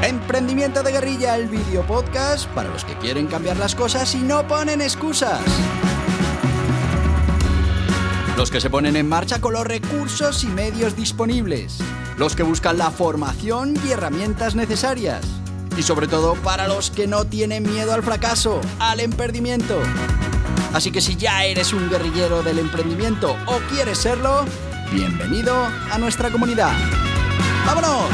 Emprendimiento de Guerrilla, el video podcast para los que quieren cambiar las cosas y no ponen excusas. Los que se ponen en marcha con los recursos y medios disponibles. Los que buscan la formación y herramientas necesarias. Y sobre todo para los que no tienen miedo al fracaso, al emprendimiento. Así que si ya eres un guerrillero del emprendimiento o quieres serlo, bienvenido a nuestra comunidad. ¡Vámonos!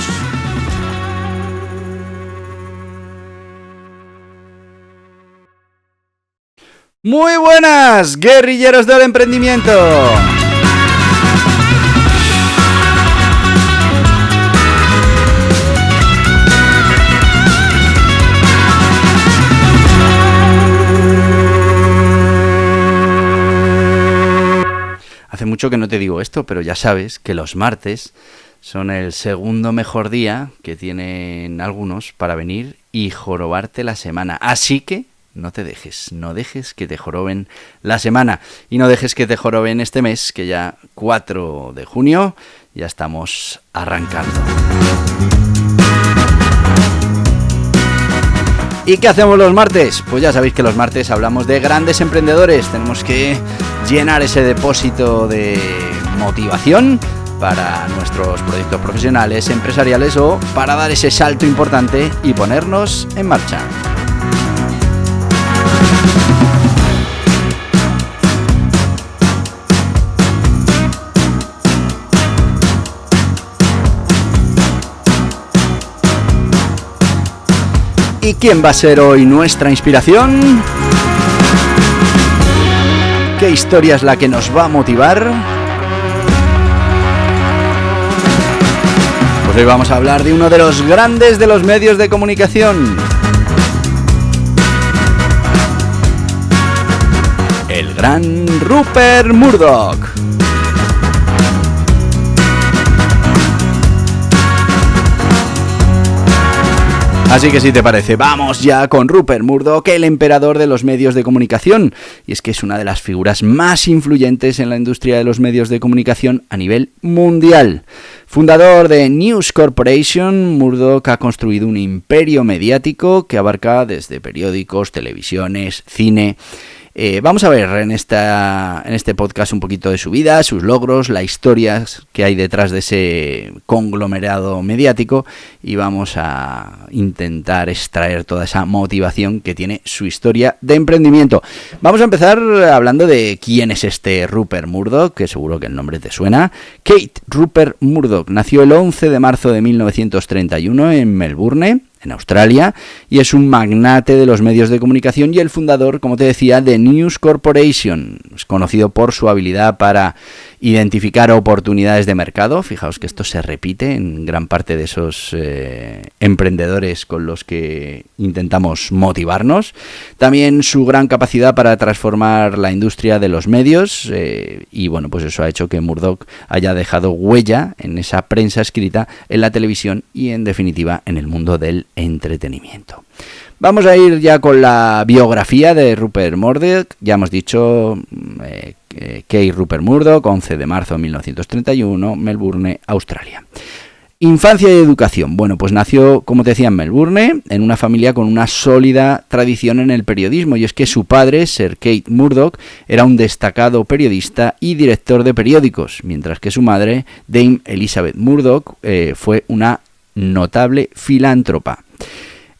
Muy buenas, guerrilleros del emprendimiento. Hace mucho que no te digo esto, pero ya sabes que los martes son el segundo mejor día que tienen algunos para venir y jorobarte la semana. Así que no dejes que te joroben la semana y no dejes que te joroben este mes, que ya 4 de junio ya estamos arrancando. ¿Y qué hacemos los martes? Pues ya sabéis que los martes hablamos de grandes emprendedores. Tenemos que llenar ese depósito de motivación para nuestros proyectos profesionales, empresariales o para dar ese salto importante y ponernos en marcha. ¿Y quién va a ser hoy nuestra inspiración? ¿Qué historia es la que nos va a motivar? Pues hoy vamos a hablar de uno de los grandes de los medios de comunicación. El gran Rupert Murdoch. Así que si te parece, vamos ya con Rupert Murdoch, el emperador de los medios de comunicación. Y es que es una de las figuras más influyentes en la industria de los medios de comunicación a nivel mundial. Fundador de News Corporation, Murdoch ha construido un imperio mediático que abarca desde periódicos, televisiones, cine. Vamos a ver en este podcast un poquito de su vida, sus logros, las historias que hay detrás de ese conglomerado mediático y vamos a intentar extraer toda esa motivación que tiene su historia de emprendimiento. Vamos a empezar hablando de quién es este Rupert Murdoch, que seguro que el nombre te suena. Kate Rupert Murdoch nació el 11 de marzo de 1931 en Melbourne, en Australia, y es un magnate de los medios de comunicación y el fundador, como te decía, de News Corporation. Es conocido por su habilidad para identificar oportunidades de mercado. Fijaos que esto se repite en gran parte de esos emprendedores con los que intentamos motivarnos. También su gran capacidad para transformar la industria de los medios y bueno, pues eso ha hecho que Murdoch haya dejado huella en esa prensa escrita, en la televisión y en definitiva en el mundo del entretenimiento. Vamos a ir ya con la biografía de Rupert Murdoch. Ya hemos dicho Kate Rupert Murdoch, 11 de marzo de 1931, Melbourne, Australia. Infancia y educación. Bueno, pues nació, como te decía, en Melbourne, en una familia con una sólida tradición en el periodismo, y es que su padre, Sir Kate Murdoch, era un destacado periodista y director de periódicos, mientras que su madre, Dame Elizabeth Murdoch, fue una notable filántropa.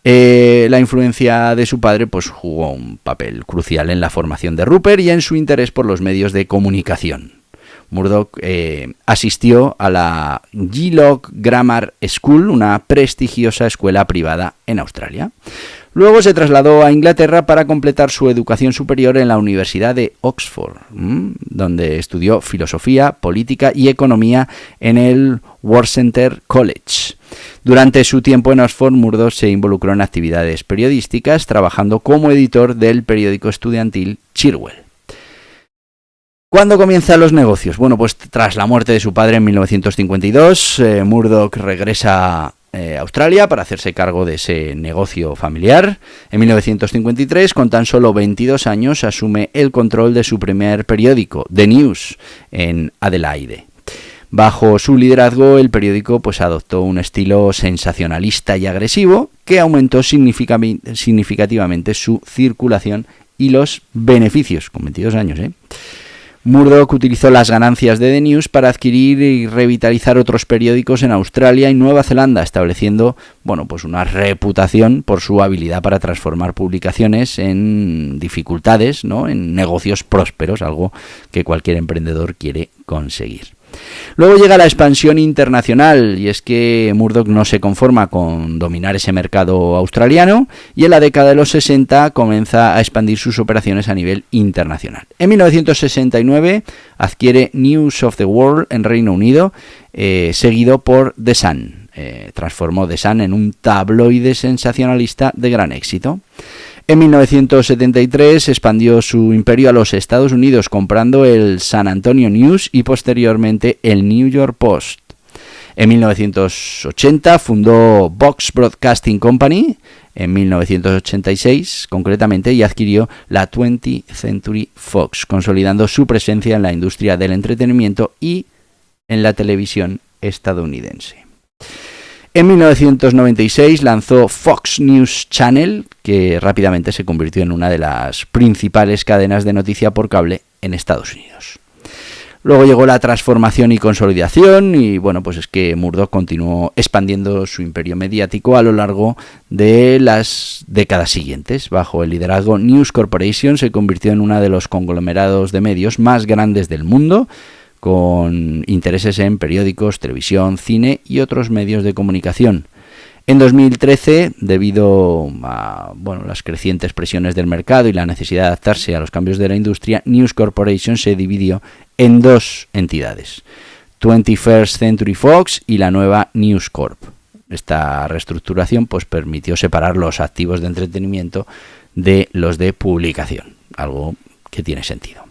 La influencia de su padre pues jugó un papel crucial en la formación de Rupert y en su interés por los medios de comunicación. Murdoch asistió a la Geelong Grammar School, una prestigiosa escuela privada en Australia. Luego se trasladó a Inglaterra para completar su educación superior en la Universidad de Oxford, donde estudió filosofía, política y economía en el Worcester College. Durante su tiempo en Oxford, Murdoch se involucró en actividades periodísticas, trabajando como editor del periódico estudiantil Cherwell. ¿Cuándo comienzan los negocios? Bueno, pues tras la muerte de su padre en 1952, Murdoch regresa a Australia para hacerse cargo de ese negocio familiar. En 1953, con tan solo 22 años, asume el control de su primer periódico, The News, en Adelaide. Bajo su liderazgo, el periódico pues adoptó un estilo sensacionalista y agresivo que aumentó significativamente su circulación y los beneficios, con 22 años, Murdoch utilizó las ganancias de The News para adquirir y revitalizar otros periódicos en Australia y Nueva Zelanda, estableciendo, pues una reputación por su habilidad para transformar publicaciones en dificultades, en negocios prósperos, algo que cualquier emprendedor quiere conseguir. Luego llega la expansión internacional, y es que Murdoch no se conforma con dominar ese mercado australiano y en la década de los 60 comienza a expandir sus operaciones a nivel internacional. En 1969 adquiere News of the World en Reino Unido, seguido por The Sun. Transformó The Sun en un tabloide sensacionalista de gran éxito. En 1973 expandió su imperio a los Estados Unidos comprando el San Antonio News y posteriormente el New York Post. En 1980 fundó Vox Broadcasting Company, en 1986 concretamente, y adquirió la 20th Century Fox, consolidando su presencia en la industria del entretenimiento y en la televisión estadounidense. En 1996 lanzó Fox News Channel, que rápidamente se convirtió en una de las principales cadenas de noticia por cable en Estados Unidos. Luego llegó la transformación y consolidación y pues es que Murdoch continuó expandiendo su imperio mediático a lo largo de las décadas siguientes. Bajo el liderazgo News Corporation se convirtió en uno de los conglomerados de medios más grandes del mundo, con intereses en periódicos, televisión, cine y otros medios de comunicación. En 2013, debido a las crecientes presiones del mercado y la necesidad de adaptarse a los cambios de la industria, News Corporation se dividió en dos entidades, 21st Century Fox y la nueva News Corp. Esta reestructuración permitió separar los activos de entretenimiento de los de publicación, algo que tiene sentido.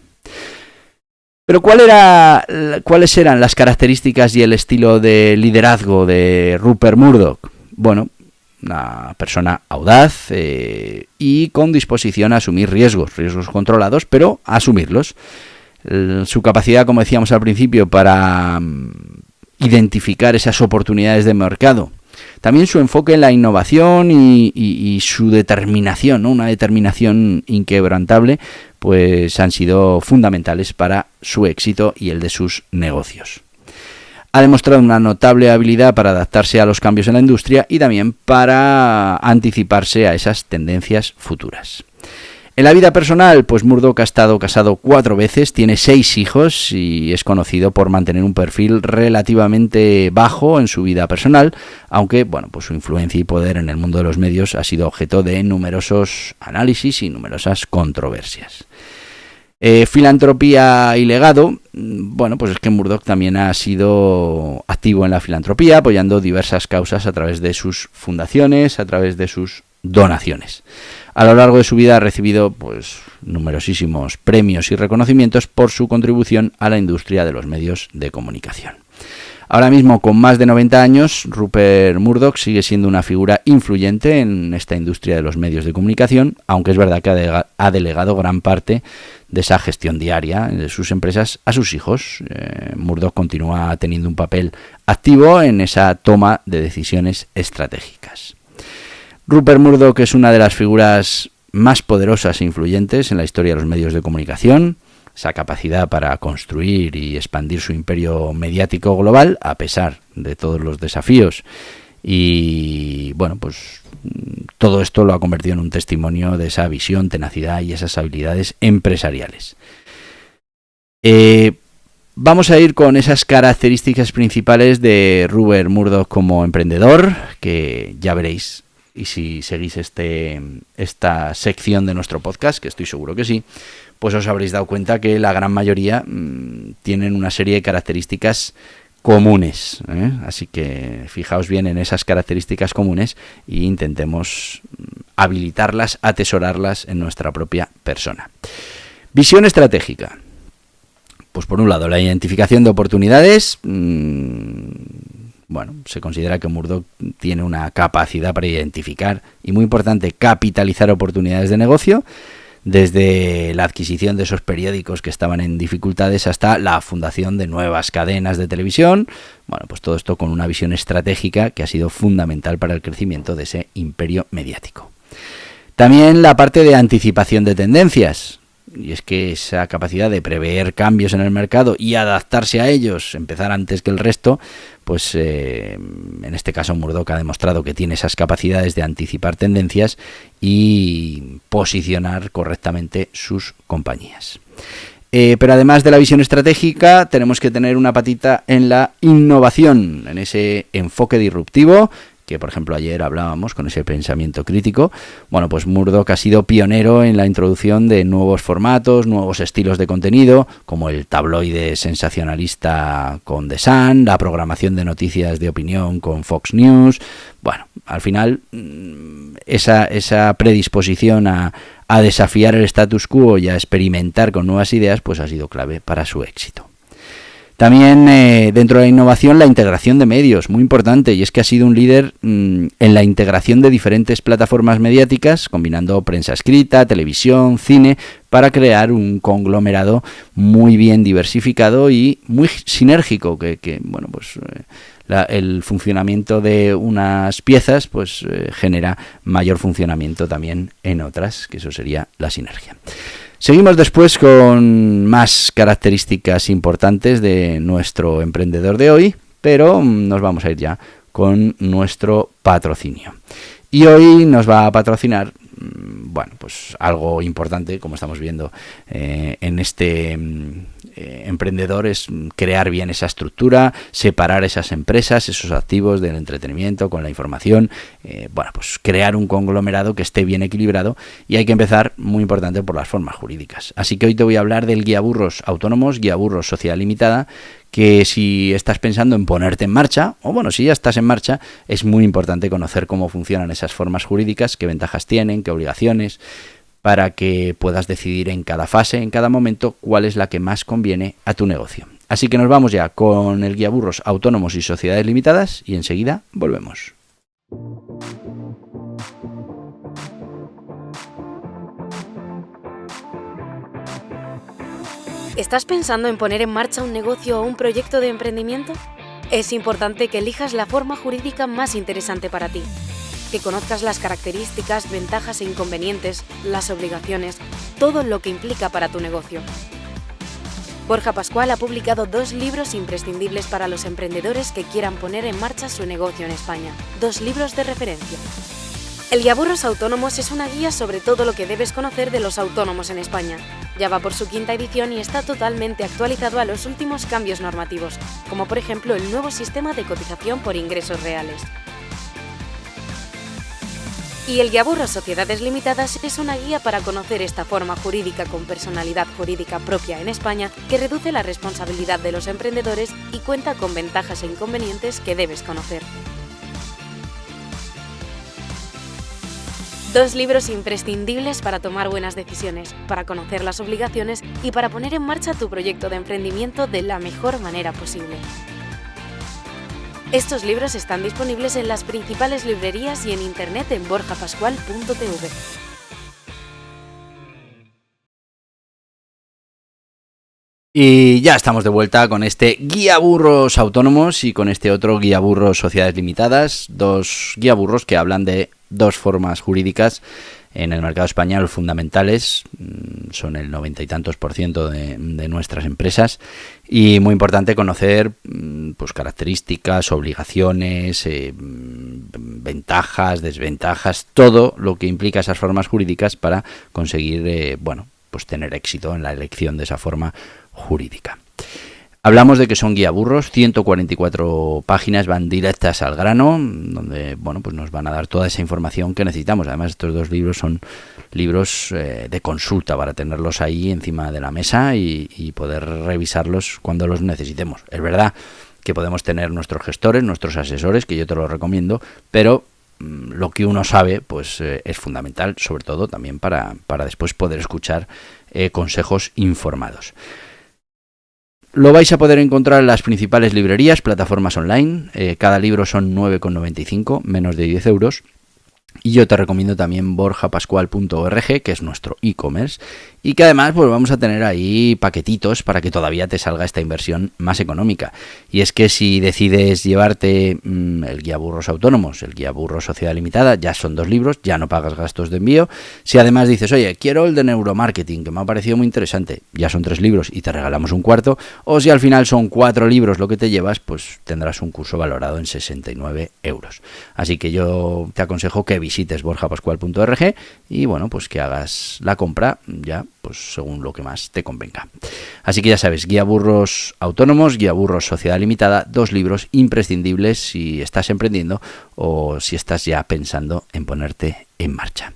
Pero ¿cuáles eran las características y el estilo de liderazgo de Rupert Murdoch? Una persona audaz y con disposición a asumir riesgos controlados, pero a asumirlos. Su capacidad, como decíamos al principio, para identificar esas oportunidades de mercado. También su enfoque en la innovación y su determinación, una determinación inquebrantable, han sido fundamentales para su éxito y el de sus negocios. Ha demostrado una notable habilidad para adaptarse a los cambios en la industria y también para anticiparse a esas tendencias futuras. En la vida personal, Murdoch ha estado casado 4 veces, tiene 6 hijos y es conocido por mantener un perfil relativamente bajo en su vida personal, aunque su influencia y poder en el mundo de los medios ha sido objeto de numerosos análisis y numerosas controversias. Filantropía y legado, es que Murdoch también ha sido activo en la filantropía, apoyando diversas causas a través de sus fundaciones, a través de sus donaciones. A lo largo de su vida ha recibido numerosísimos premios y reconocimientos por su contribución a la industria de los medios de comunicación. Ahora mismo, con más de 90 años, Rupert Murdoch sigue siendo una figura influyente en esta industria de los medios de comunicación, aunque es verdad que ha delegado gran parte de esa gestión diaria de sus empresas a sus hijos. Murdoch continúa teniendo un papel activo en esa toma de decisiones estratégicas. Rupert Murdoch es una de las figuras más poderosas e influyentes en la historia de los medios de comunicación. Esa capacidad para construir y expandir su imperio mediático global a pesar de todos los desafíos. Y todo esto lo ha convertido en un testimonio de esa visión, tenacidad y esas habilidades empresariales. Vamos a ir con esas características principales de Rupert Murdoch como emprendedor, que ya veréis, y si seguís esta sección de nuestro podcast, que estoy seguro que sí, os habréis dado cuenta que la gran mayoría tienen una serie de características comunes, Así que fijaos bien en esas características comunes e intentemos habilitarlas, atesorarlas en nuestra propia persona. Visión estratégica. Por un lado, la identificación de oportunidades. Se considera que Murdoch tiene una capacidad para identificar y, muy importante, capitalizar oportunidades de negocio. desde la adquisición de esos periódicos que estaban en dificultades hasta la fundación de nuevas cadenas de televisión. Bueno, pues todo esto con una visión estratégica que ha sido fundamental para el crecimiento de ese imperio mediático. También la parte de anticipación de tendencias. Y es que esa capacidad de prever cambios en el mercado y adaptarse a ellos, empezar antes que el resto, pues en este caso Murdoch ha demostrado que tiene esas capacidades de anticipar tendencias y posicionar correctamente sus compañías. Pero además de la visión estratégica, tenemos que tener una patita en la innovación, en ese enfoque disruptivo, que por ejemplo ayer hablábamos con ese pensamiento crítico. Bueno, pues Murdoch ha sido pionero en la introducción de nuevos formatos, nuevos estilos de contenido, como el tabloide sensacionalista con The Sun, la programación de noticias de opinión con Fox News. Bueno, al final esa predisposición a desafiar el status quo y a experimentar con nuevas ideas, pues ha sido clave para su éxito. También dentro de la innovación, la integración de medios, muy importante, y es que ha sido un líder en la integración de diferentes plataformas mediáticas, combinando prensa escrita, televisión, cine, para crear un conglomerado muy bien diversificado y muy sinérgico, que bueno, pues el funcionamiento de unas piezas pues genera mayor funcionamiento también en otras, que eso sería la sinergia. Seguimos después con más características importantes de nuestro emprendedor de hoy, pero nos vamos a ir ya con nuestro patrocinio. Y hoy nos va a patrocinar, bueno, pues algo importante, como estamos viendo en este emprendedor, es crear bien esa estructura, separar esas empresas, esos activos del entretenimiento con la información, bueno, pues crear un conglomerado que esté bien equilibrado, y hay que empezar, muy importante, por las formas jurídicas. Así que hoy te voy a hablar del Guiaburros Autónomos, Guiaburros Sociedad Limitada, que si estás pensando en ponerte en marcha, o bueno, si ya estás en marcha, es muy importante conocer cómo funcionan esas formas jurídicas, qué ventajas tienen, qué obligaciones, para que puedas decidir en cada fase, en cada momento, cuál es la que más conviene a tu negocio. Así que nos vamos ya con el Guiaburros Autónomos y Sociedades Limitadas y enseguida volvemos. ¿Estás pensando en poner en marcha un negocio o un proyecto de emprendimiento? Es importante que elijas la forma jurídica más interesante para ti, que conozcas las características, ventajas e inconvenientes, las obligaciones, todo lo que implica para tu negocio. Borja Pascual ha publicado 2 libros imprescindibles para los emprendedores que quieran poner en marcha su negocio en España, 2 libros de referencia. El Guiaburros Autónomos es una guía sobre todo lo que debes conocer de los autónomos en España. Ya va por su 5ª edición y está totalmente actualizado a los últimos cambios normativos, como por ejemplo el nuevo sistema de cotización por ingresos reales. Y el Guiaburros Sociedades Limitadas es una guía para conocer esta forma jurídica con personalidad jurídica propia en España, que reduce la responsabilidad de los emprendedores y cuenta con ventajas e inconvenientes que debes conocer. 2 libros imprescindibles para tomar buenas decisiones, para conocer las obligaciones y para poner en marcha tu proyecto de emprendimiento de la mejor manera posible. Estos libros están disponibles en las principales librerías y en internet en borjapascual.tv. Y ya estamos de vuelta con este Guiaburros Autónomos y con este otro Guiaburros Sociedades Limitadas, 2 guiaburros que hablan de 2 formas jurídicas en el mercado español fundamentales, son el 90 y tantos % de nuestras empresas, y muy importante conocer pues características, obligaciones, ventajas, desventajas, todo lo que implica esas formas jurídicas para conseguir bueno, pues tener éxito en la elección de esa forma jurídica. Hablamos de que son guiaburros, 144 páginas, van directas al grano, donde bueno, pues nos van a dar toda esa información que necesitamos. Además, estos 2 libros son libros de consulta para tenerlos ahí encima de la mesa y poder revisarlos cuando los necesitemos. Es verdad que podemos tener nuestros gestores, nuestros asesores, que yo te los recomiendo, pero lo que uno sabe pues es fundamental, sobre todo también para después poder escuchar consejos informados. Lo vais a poder encontrar en las principales librerías, plataformas online. Cada libro son 9,95, menos de 10 euros. Y yo te recomiendo también borjapascual.org, que es nuestro e-commerce, y que además pues vamos a tener ahí paquetitos para que todavía te salga esta inversión más económica. Y es que si decides llevarte el guía Burros Autónomos, el guía Burros Sociedad Limitada, ya son 2 libros, ya no pagas gastos de envío. Si además dices, oye, quiero el de neuromarketing, que me ha parecido muy interesante, ya son 3 libros y te regalamos un cuarto. O si al final son 4 libros lo que te llevas, pues tendrás un curso valorado en 69 euros. Así que yo te aconsejo que visites borjapascual.org y bueno, pues que hagas la compra ya pues según lo que más te convenga. Así que ya sabes, guía Burros Autónomos, guía Burros Sociedad Limitada, 2 libros imprescindibles si estás emprendiendo o si estás ya pensando en ponerte en marcha.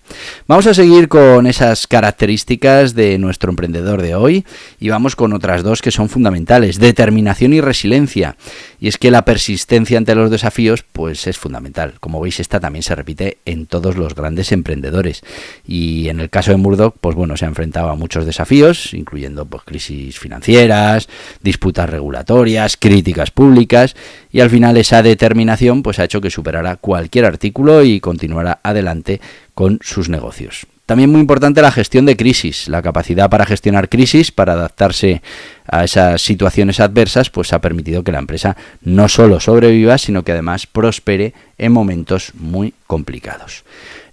Vamos a seguir con esas características de nuestro emprendedor de hoy y vamos con otras 2 que son fundamentales: determinación y resiliencia. Y es que la persistencia ante los desafíos pues es fundamental. Como veis, esta también se repite en todos los grandes emprendedores. Y en el caso de Murdoch, pues bueno, se ha enfrentado a muchos desafíos, incluyendo pues crisis financieras, disputas regulatorias, críticas públicas, y al final esa determinación pues ha hecho que superara cualquier artículo y continuara adelante con sus negocios. También muy importante la gestión de crisis, la capacidad para gestionar crisis, para adaptarse a esas situaciones adversas, pues ha permitido que la empresa no solo sobreviva, sino que además prospere en momentos muy complicados.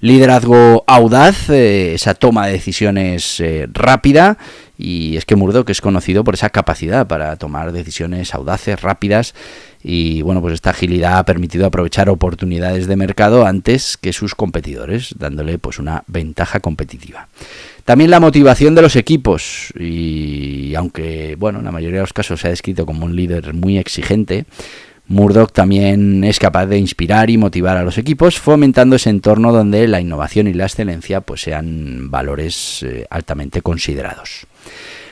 Liderazgo audaz, esa toma de decisiones rápida, y es que Murdoch es conocido por esa capacidad para tomar decisiones audaces, rápidas, y bueno, pues esta agilidad ha permitido aprovechar oportunidades de mercado antes que sus competidores, dándole pues una ventaja competitiva. También la motivación de los equipos, y aunque bueno, en la mayoría de los casos se ha descrito como un líder muy exigente, Murdoch también es capaz de inspirar y motivar a los equipos, fomentando ese entorno donde la innovación y la excelencia pues sean valores altamente considerados.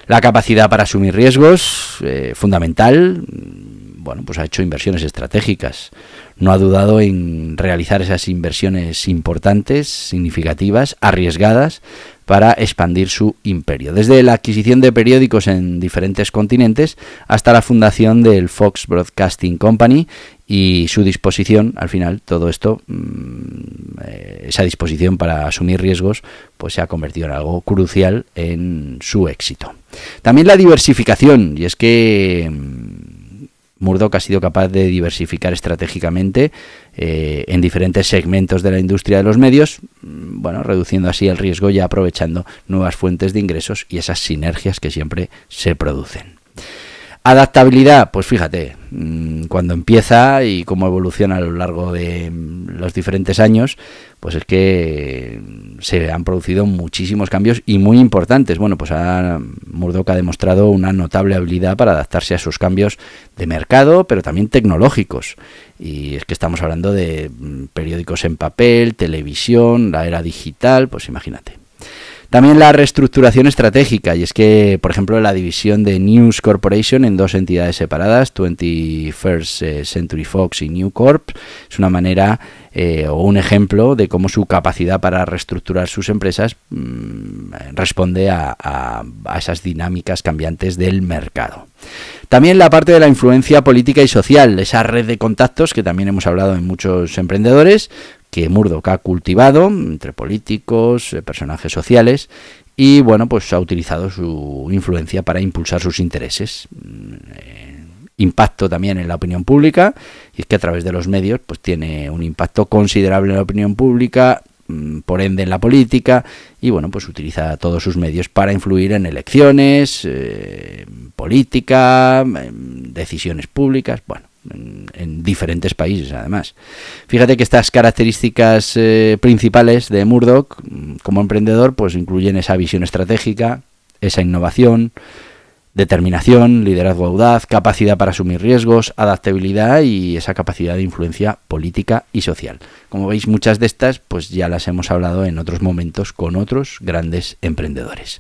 La capacidad para asumir riesgos, fundamental. Bueno, pues ha hecho inversiones estratégicas. No ha dudado en realizar esas inversiones importantes, significativas, arriesgadas, para expandir su imperio. Desde la adquisición de periódicos en diferentes continentes hasta la fundación del Fox Broadcasting Company y su disposición, al final, todo esto, esa disposición para asumir riesgos, pues se ha convertido en algo crucial en su éxito. También la diversificación, y es que Murdoch ha sido capaz de diversificar estratégicamente en diferentes segmentos de la industria de los medios, bueno, reduciendo así el riesgo y aprovechando nuevas fuentes de ingresos y esas sinergias que siempre se producen. Adaptabilidad, pues fíjate, cuando empieza y cómo evoluciona a lo largo de los diferentes años, pues es que se han producido muchísimos cambios y muy importantes. Bueno, pues Murdoch ha demostrado una notable habilidad para adaptarse a esos cambios de mercado, pero también tecnológicos. Y es que estamos hablando de periódicos en papel, televisión, la era digital, pues imagínate. También la reestructuración estratégica, y es que, por ejemplo, la división de News Corporation en 2 entidades separadas, 21st Century Fox y New Corp, es una manera o un ejemplo de cómo su capacidad para reestructurar sus empresas responde a esas dinámicas cambiantes del mercado. También la parte de la influencia política y social, esa red de contactos que también hemos hablado en muchos emprendedores, que Murdoch ha cultivado entre políticos, personajes sociales, y bueno, pues ha utilizado su influencia para impulsar sus intereses. Impacto también en la opinión pública, y es que a través de los medios pues tiene un impacto considerable en la opinión pública, por ende en la política, y bueno, pues utiliza todos sus medios para influir en elecciones, política, decisiones públicas, bueno, en diferentes países además. Fíjate que estas características principales de Murdoch como emprendedor pues incluyen esa visión estratégica, esa innovación, determinación, liderazgo audaz, capacidad para asumir riesgos, adaptabilidad y esa capacidad de influencia política y social. Como veis, muchas de estas pues ya las hemos hablado en otros momentos con otros grandes emprendedores.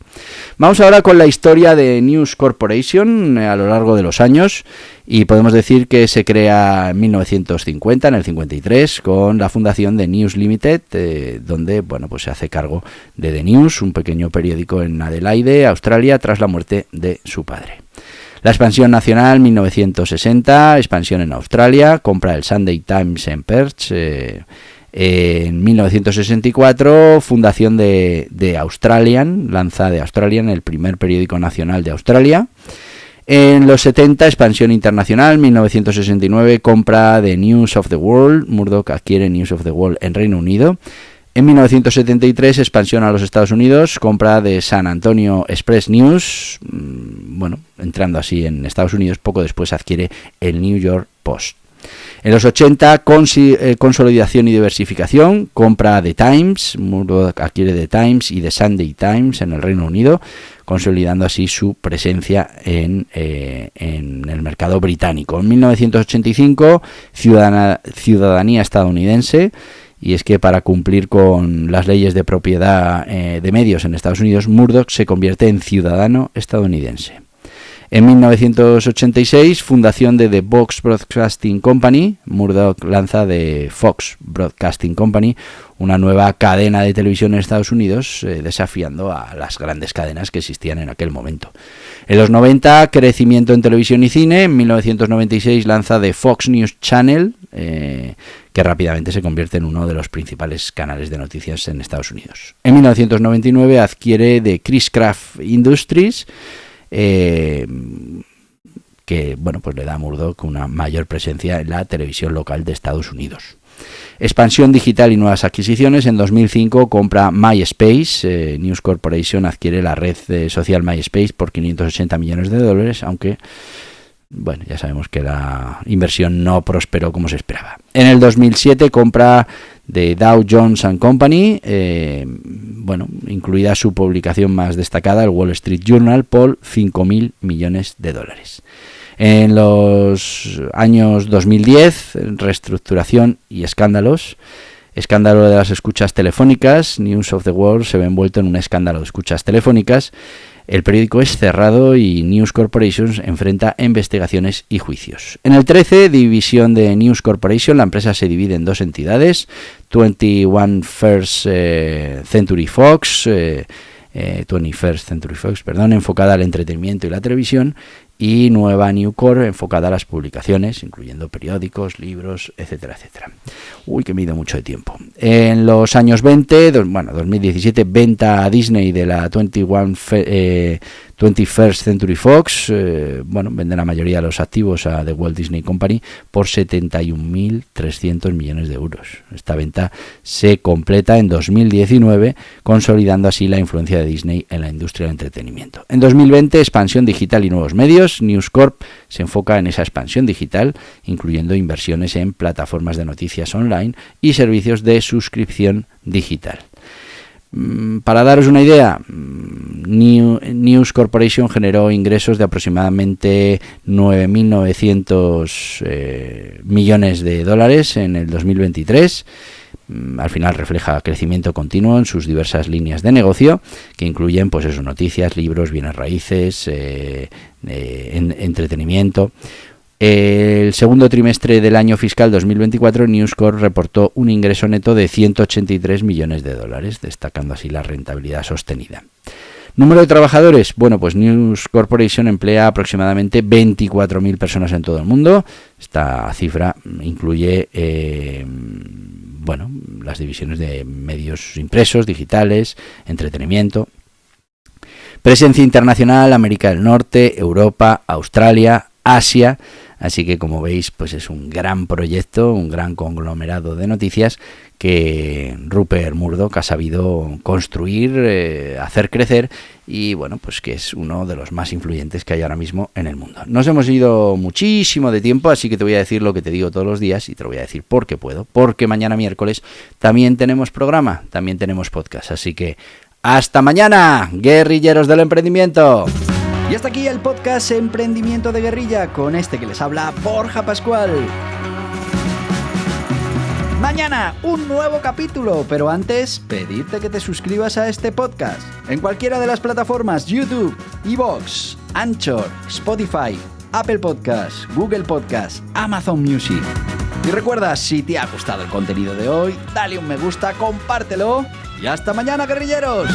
Vamos ahora con la historia de News Corporation a lo largo de los años, y podemos decir que se crea en 1950, en el 53, con la fundación de News Limited, donde bueno, pues se hace cargo de The News, un pequeño periódico en Adelaide, Australia, tras la muerte de su padre. La expansión nacional 1960, expansión en Australia, compra el Sunday Times en Perth. En 1964, fundación de Australian, lanza de Australian, el primer periódico nacional de Australia. En los 70, expansión internacional, 1969, compra de News of the World, Murdoch adquiere News of the World en Reino Unido. En 1973, expansión a los Estados Unidos, compra de San Antonio Express News, entrando así en Estados Unidos, poco después adquiere el New York Post. En los 80, consolidación y diversificación, compra The Times, Murdoch adquiere The Times y The Sunday Times en el Reino Unido, consolidando así su presencia en el mercado británico. En 1985, ciudadanía estadounidense, y es que para cumplir con las leyes de propiedad de medios en Estados Unidos, Murdoch se convierte en ciudadano estadounidense. En 1986, fundación de The Fox Broadcasting Company, Murdoch lanza The Fox Broadcasting Company, una nueva cadena de televisión en Estados Unidos, desafiando a las grandes cadenas que existían en aquel momento. En los 90, crecimiento en televisión y cine. En 1996 lanza The Fox News Channel, que rápidamente se convierte en uno de los principales canales de noticias en Estados Unidos. En 1999 adquiere The Chris-Craft Industries, que le da a Murdoch una mayor presencia en la televisión local de Estados Unidos. Expansión digital y nuevas adquisiciones. En 2005 compra MySpace, News Corporation adquiere la red social MySpace por $580 millones, aunque ya sabemos que la inversión no prosperó como se esperaba. En el 2007 compra de Dow Jones & Company, incluida su publicación más destacada, el Wall Street Journal, por $5.000 millones. En los años 2010, reestructuración y escándalos. Escándalo de las escuchas telefónicas. News of the World se ve envuelto en un escándalo de escuchas telefónicas. El periódico es cerrado y News Corporation enfrenta investigaciones y juicios. En el 13, división de News Corporation, la empresa se divide en dos entidades, 21st Century Fox, enfocada al entretenimiento y la televisión, y nueva New Core, enfocada a las publicaciones, incluyendo periódicos, libros, etcétera, etcétera. Uy, que me he ido mucho de tiempo. En los años 2017, venta a Disney de la 21st Century Fox, vende la mayoría de los activos a The Walt Disney Company por 71.300 millones de euros. Esta venta se completa en 2019, consolidando así la influencia de Disney en la industria del entretenimiento. En 2020, expansión digital y nuevos medios. News Corp se enfoca en esa expansión digital, incluyendo inversiones en plataformas de noticias online y servicios de suscripción digital. Para daros una idea, News Corporation generó ingresos de aproximadamente 9.900 millones de dólares en el 2023. Al final refleja crecimiento continuo en sus diversas líneas de negocio, que incluyen noticias, libros, bienes raíces, entretenimiento. El segundo trimestre del año fiscal 2024, News Corp reportó un ingreso neto de 183 millones de dólares, destacando así la rentabilidad sostenida. Número de trabajadores. News Corporation emplea aproximadamente 24.000 personas en todo el mundo. Esta cifra incluye las divisiones de medios impresos, digitales, entretenimiento. Presencia internacional, América del Norte, Europa, Australia, Asia. Así que, como veis, es un gran proyecto, un gran conglomerado de noticias que Rupert Murdoch ha sabido construir, hacer crecer y, que es uno de los más influyentes que hay ahora mismo en el mundo. Nos hemos ido muchísimo de tiempo, así que te voy a decir lo que te digo todos los días y te lo voy a decir porque puedo, porque mañana miércoles también tenemos programa, también tenemos podcast. Así que, ¡hasta mañana, guerrilleros del emprendimiento! Y hasta aquí el podcast Emprendimiento de Guerrilla, con este que les habla Borja Pascual. Mañana un nuevo capítulo, pero antes pedirte que te suscribas a este podcast en cualquiera de las plataformas: YouTube, iVoox, Anchor, Spotify, Apple Podcasts, Google Podcasts, Amazon Music. Y recuerda, si te ha gustado el contenido de hoy, dale un me gusta, compártelo y hasta mañana, guerrilleros.